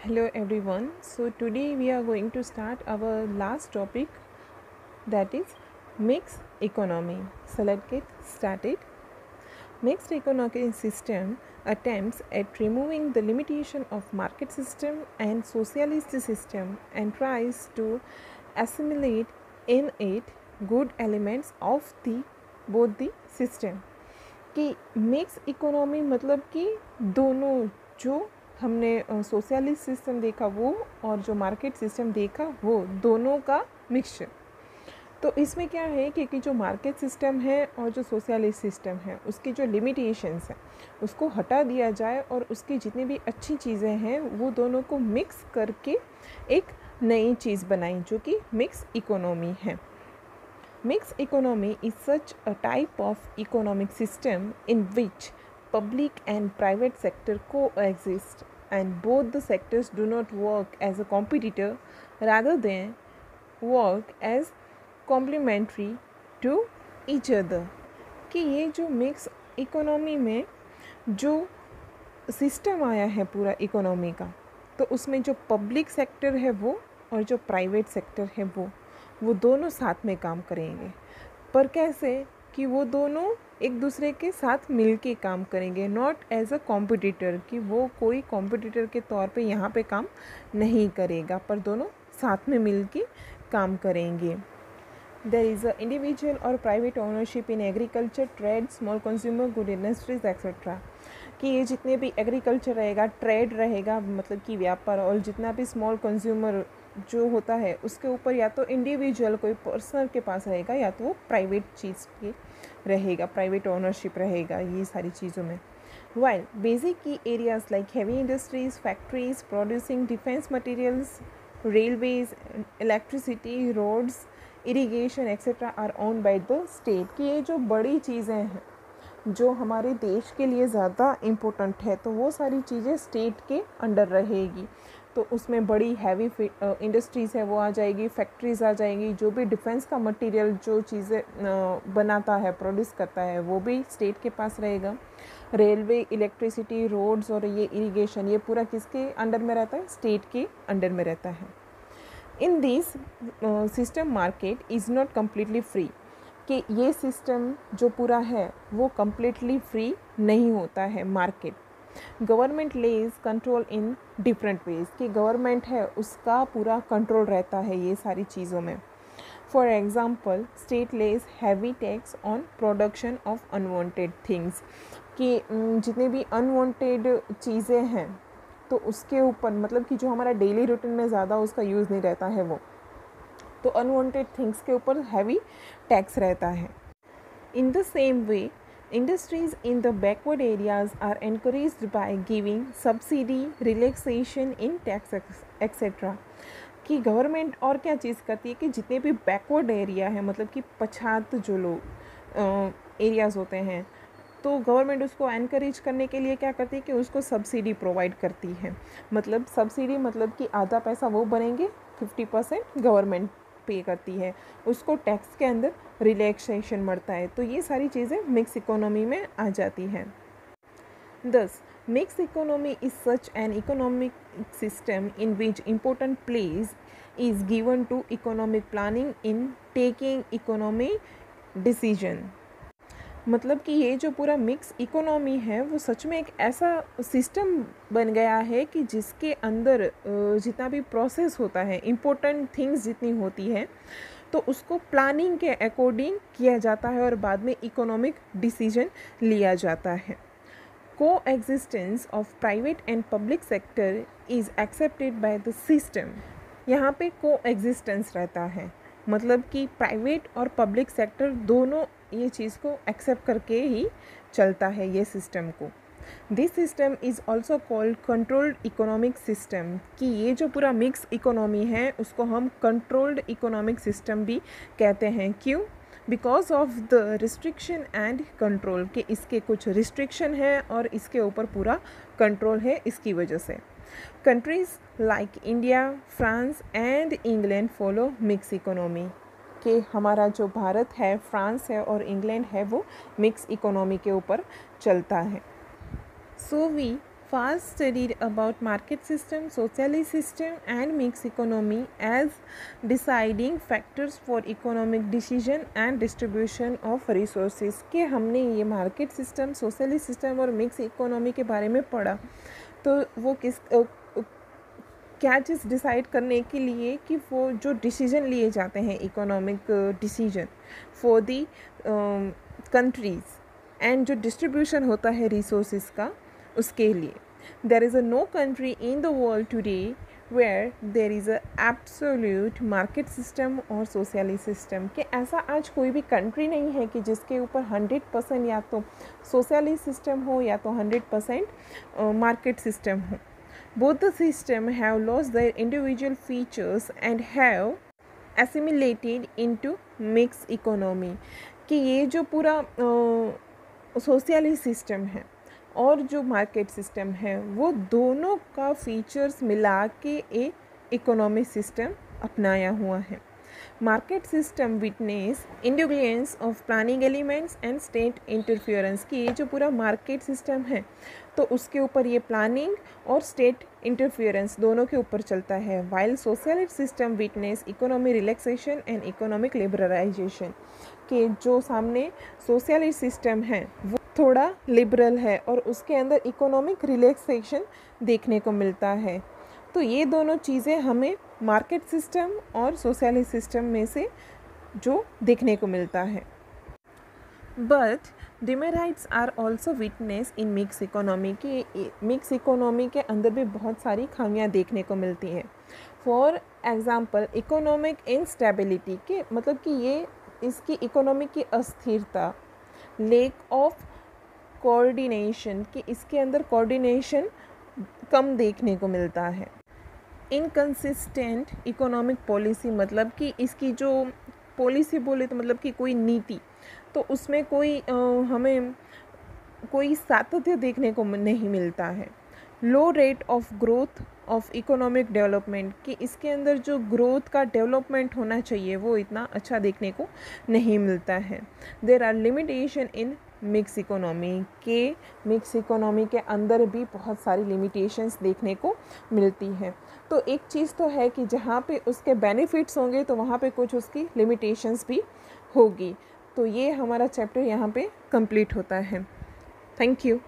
Hello everyone. So today we are going to start our last topic, that is mixed economy. So let's get started. Mixed economic system attempts at removing the limitation of market system and socialist system and tries to assimilate in it good elements of the both the system. कि mix economy मतलब कि दोनों, जो हमने socialist system देखा वो और जो मार्केट सिस्टम देखा वो दोनों का मिक्सचर। तो इसमें क्या है कि जो मार्केट सिस्टम है और जो सोशलिस्ट सिस्टम है उसकी जो लिमिटेशंस हैं उसको हटा दिया जाए और उसकी जितनी भी अच्छी चीज़ें हैं वो दोनों को मिक्स करके एक नई चीज़ बनाई जो कि मिक्स इकोनॉमी है। Mixed economy is such a type of economic system in which public and private sector coexist and both the sectors do not work as a competitor rather than work as complementary to each other। कि ये जो mix economy में जो system आया है पूरा economy का, तो उसमें जो पब्लिक सेक्टर है वो और जो प्राइवेट सेक्टर है वो दोनों साथ में काम करेंगे। पर कैसे कि वो दोनों एक दूसरे के साथ मिल के काम करेंगे, नॉट एज अ कॉम्पिटिटर, कि वो कोई कॉम्पिटिटर के तौर पे यहाँ पे काम नहीं करेगा, पर दोनों साथ में मिल के काम करेंगे। देयर इज़ अ इंडिविजुअल और private ownership in agriculture, trade, small consumer good industries etcetera. कि ये जितने भी एग्रीकल्चर रहेगा, ट्रेड रहेगा मतलब कि व्यापार, और जितना भी स्मॉल कंज्यूमर जो होता है उसके ऊपर या तो इंडिविजुअल कोई पर्सनल के पास रहेगा या तो वो प्राइवेट चीज़ पे रहेगा, प्राइवेट ओनरशिप रहेगा ये सारी चीज़ों में। While basic key areas like heavy industries, factories producing defence materials, railways, electricity, roads, irrigation etcetera are owned by the state. कि ये जो बड़ी चीज़ें हैं जो हमारे देश के लिए ज़्यादा इम्पोर्टेंट है तो वो सारी चीज़ें स्टेट के अंडर रहेगी। तो उसमें बड़ी हैवी इंडस्ट्रीज़ है वो आ जाएगी, फैक्ट्रीज़ आ जाएंगी, जो भी डिफेंस का मटेरियल जो चीज़ें बनाता है, प्रोड्यूस करता है, वो भी स्टेट के पास रहेगा। रेलवे, इलेक्ट्रिसिटी, रोड्स और ये इरिगेशन, ये पूरा किसके अंडर में रहता है? स्टेट के अंडर में रहता है। In this system market is not completely free. कि ये सिस्टम जो पूरा है वो कम्प्लीटली फ्री नहीं होता है market. Government lays control in different ways. कि गवर्नमेंट है उसका पूरा कंट्रोल रहता है ये सारी चीज़ों में। For example state lays heavy tax on production of unwanted things. कि जितने भी अनवांटेड चीज़ें हैं तो उसके ऊपर, मतलब कि जो हमारा डेली रूटीन में ज़्यादा उसका यूज़ नहीं रहता है वो, तो अनवांटेड थिंग्स के ऊपर हैवी टैक्स रहता है। In the same way industries in the backward areas are encouraged by giving subsidy, relaxation in tax etc। कि गवर्नमेंट और क्या चीज़ करती है कि जितने भी बैकवर्ड एरिया है, मतलब कि पछात जो लोग एरियाज़ होते हैं, तो गवर्नमेंट उसको एनकरेज करने के लिए क्या करती है कि उसको सब्सिडी प्रोवाइड करती है। मतलब सब्सिडी मतलब कि आधा पैसा वो भरेंगे, 50% गवर्नमेंट पे करती है, उसको टैक्स के अंदर रिलैक्सेशन मिलता है। तो ये सारी चीज़ें मिक्स इकोनॉमी में आ जाती हैं। Thus, mixed economy is such an economic system in which important place is given to economic planning in taking economic decision। मतलब कि ये जो पूरा मिक्स इकोनॉमी है वो सच में एक ऐसा सिस्टम बन गया है कि जिसके अंदर जितना भी प्रोसेस होता है, इम्पोर्टेंट थिंग्स जितनी होती है, तो उसको प्लानिंग के अकॉर्डिंग किया जाता है और बाद में इकोनॉमिक डिसीजन लिया जाता है। Coexistence of private and public sector is accepted by the system. यहाँ पे कोएग्जिस्टेंस रहता है, मतलब कि प्राइवेट और पब्लिक सेक्टर दोनों ये चीज़ को एक्सेप्ट करके ही चलता है ये सिस्टम को। This system is also called controlled economic system. कि ये जो पूरा मिक्स इकोनॉमी है उसको हम कंट्रोल्ड इकोनॉमिक सिस्टम भी कहते हैं। क्यों? Because of the restriction and control. कि इसके कुछ रिस्ट्रिक्शन है और इसके ऊपर पूरा कंट्रोल है इसकी वजह से। Countries like India, France and England follow mix economy. कि हमारा जो भारत है, फ्रांस है और इंग्लैंड है वो मिक्स इकोनॉमी के ऊपर चलता है। So we First studied about market system, socialist system and mixed economy as deciding factors for economic decision and distribution of resources. कि हमने ये मार्केट सिस्टम, सोशलिस्ट सिस्टम और मिक्स इकोनॉमी के बारे में पढ़ा, तो वो क्या चीज़ डिसाइड करने के लिए कि वो जो डिसीजन लिए जाते हैं economic decision for the countries and जो डिस्ट्रीब्यूशन होता है रिसोर्सेज का उसके लिए. There is no country in the world today where there is a absolute market system और सोशलिस्ट सिस्टम. कि ऐसा आज कोई भी कंट्री नहीं है कि जिसके ऊपर 100% या तो सोशलिस्ट सिस्टम हो या तो 100% मार्केट सिस्टम हो. Both the system have lost their individual features and have assimilated into mixed economy. कि ये जो पूरा सोशलिस्ट सिस्टम है और जो मार्केट सिस्टम है वो दोनों का फीचर्स मिला के एक इकोनॉमिक सिस्टम अपनाया हुआ है. Market system witness individuals of planning elements and state interference. की ये जो पूरा मार्केट सिस्टम है तो उसके ऊपर ये प्लानिंग और स्टेट इंटरफियरेंस दोनों के ऊपर चलता है. While socialist system witness economy relaxation and economic liberalisation. के जो सामने सोशलिस्ट सिस्टम है वो थोड़ा लिबरल है और उसके अंदर इकोनॉमिक रिलैक्सेशन देखने को मिलता है. तो ये दोनों चीज़ें हमें मार्केट सिस्टम और सोशलिस्ट सिस्टम में से जो देखने को मिलता है. But demerits are also witness in mix economy. की मिक्स इकोनॉमी के अंदर भी बहुत सारी खामियां देखने को मिलती हैं. For example economic instability. के मतलब कि ये इसकी इकोनॉमी की अस्थिरता, लेक ऑफ कोऑर्डिनेशन. कि इसके अंदर कोऑर्डिनेशन कम देखने को मिलता है. Inconsistent economic policy. मतलब कि इसकी जो पॉलिसी बोले तो मतलब कि कोई नीति, तो उसमें कोई हमें कोई सातत्य देखने को नहीं मिलता है. Low rate of growth of economic development. कि इसके अंदर जो ग्रोथ का डेवलपमेंट होना चाहिए वो इतना अच्छा देखने को नहीं मिलता है. There are limitation in mix economy. के मिक्स इकोनॉमी के अंदर भी बहुत सारी लिमिटेशंस देखने को मिलती हैं. तो एक चीज़ तो है कि जहाँ पे उसके बेनिफिट्स होंगे तो वहाँ पे कुछ उसकी लिमिटेशंस भी होगी. तो ये हमारा चैप्टर यहाँ पे कंप्लीट होता है. Thank you.